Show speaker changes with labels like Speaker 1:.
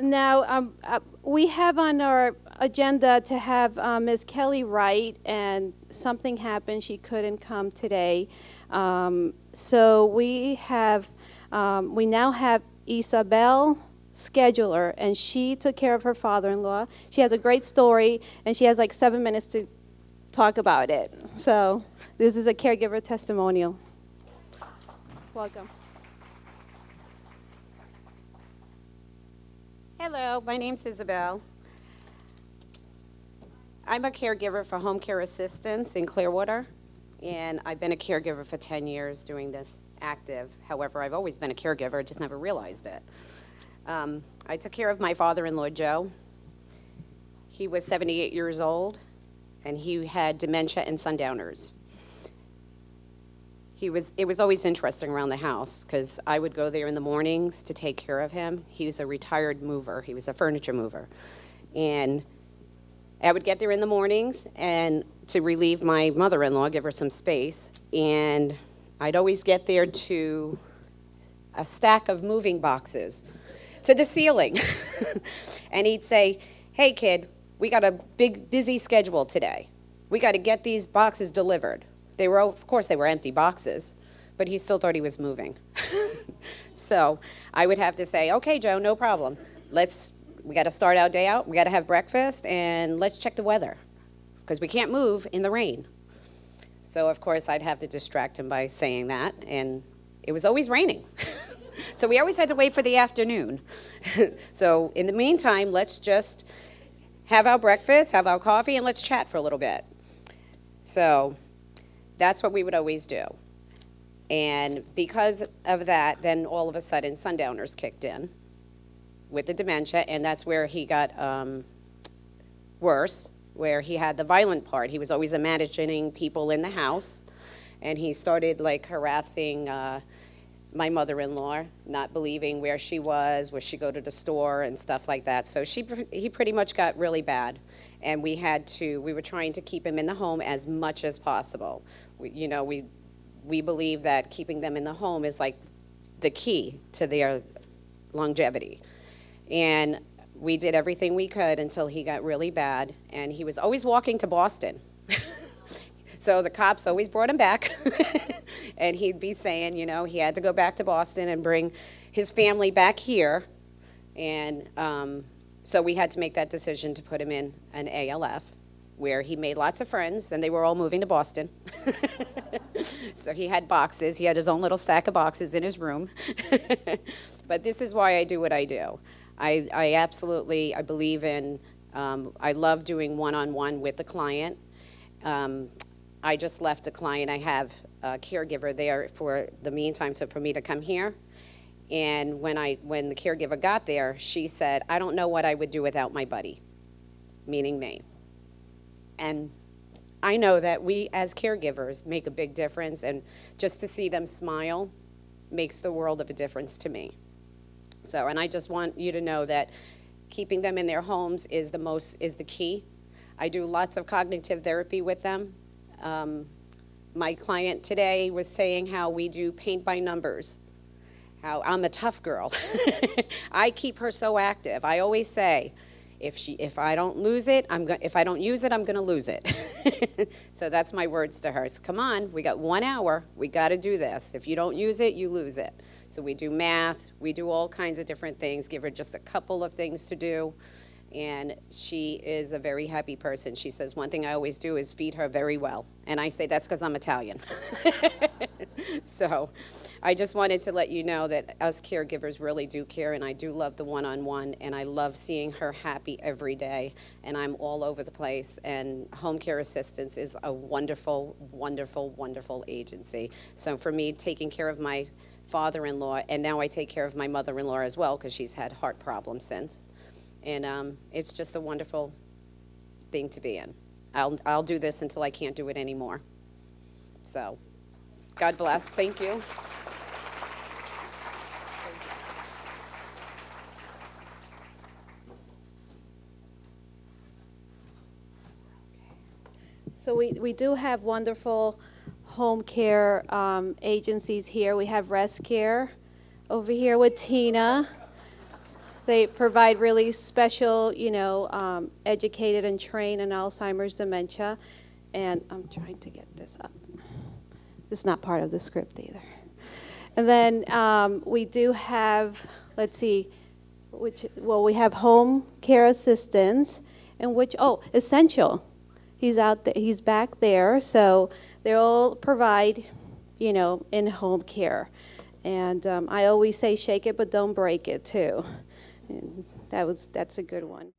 Speaker 1: Now, we have on our agenda to have Ms. Kelly Wright, and something happened. She couldn't come today. So we now have Isabel Scheduler, and she took care of her father-in-law. She has a great story, and she has like 7 minutes to talk about it. So this is a caregiver testimonial. Welcome.
Speaker 2: Hello, my name's Isabel. I'm a caregiver for home care assistants in Clearwater, and I've been a caregiver for 10 years doing this active. However, I've always been a caregiver, just never realized it. I took care of my father-in-law, Joe. He was 78 years old, and he had dementia and sundowners. It was always interesting around the house because I would go there in the mornings to take care of him. He was a retired mover. He was a furniture mover. And I would get there in the mornings and to relieve my mother-in-law, give her some space. And I'd always get there to a stack of moving boxes to the ceiling. And he'd say, "Hey, kid, we got a big, busy schedule today. We got to get these boxes delivered." Of course, they were empty boxes, but he still thought he was moving. So I would have to say, "Okay, Joe, no problem. We got to start our day out. We got to have breakfast, and let's check the weather, because we can't move in the rain." So of course, I'd have to distract him by saying that, and it was always raining. So we always had to wait for the afternoon. So in the meantime, let's just have our breakfast, have our coffee, and let's chat for a little bit. So that's what we would always do. And because of that, then all of a sudden, sundowners kicked in with the dementia, and that's where he got worse, where he had the violent part. He was always imagining people in the house, and he started like harassing my mother-in-law, not believing where she was, would she go to the store and stuff like that. So he pretty much got really bad, and we were trying to keep him in the home as much as possible. We believe that keeping them in the home is like the key to their longevity. And we did everything we could until he got really bad, and he was always walking to Boston. So the cops always brought him back, and he'd be saying, he had to go back to Boston and bring his family back here. And so we had to make that decision to put him in an ALF, where he made lots of friends, and they were all moving to Boston. So he had boxes. He had his own little stack of boxes in his room. But this is why I do what I do. I believe in, I love doing one-on-one with the client. I just left a client. I have a caregiver there for the meantime, so for me to come here. And when the caregiver got there, she said, "I don't know what I would do without my buddy," meaning me. And I know that we as caregivers make a big difference, and just to see them smile makes the world of a difference to me. So, and I just want you to know that keeping them in their homes is the key. I do lots of cognitive therapy with them. My client today was saying how we do paint by numbers, how I'm a tough girl. I keep her so active. I always say, if I don't use it, I'm going to lose it. So that's my words to her. So come on, we got 1 hour. We got to do this. If you don't use it, you lose it. So we do math. We do all kinds of different things. Give her just a couple of things to do. And she is a very happy person. She says, "One thing I always do is feed her very well." And I say, "That's because I'm Italian." So I just wanted to let you know that us caregivers really do care, and I do love the one-on-one, and I love seeing her happy every day. And I'm all over the place, and Home Care Assistance is a wonderful, wonderful, wonderful agency. So for me, taking care of my father-in-law, and now I take care of my mother-in-law as well, because she's had heart problems since. And it's just a wonderful thing to be in. I'll do this until I can't do it anymore. So, God bless. Thank you.
Speaker 1: So we do have wonderful home care agencies here. We have Rest Care over here with Tina. They provide really special, educated and trained in Alzheimer's dementia. And I'm trying to get this up. This is not part of the script either. And then we do have, let's see, we have home care assistants, and essential. He's out there, he's back there, so they'll provide, in-home care. And I always say shake it, but don't break it too. And that's a good one.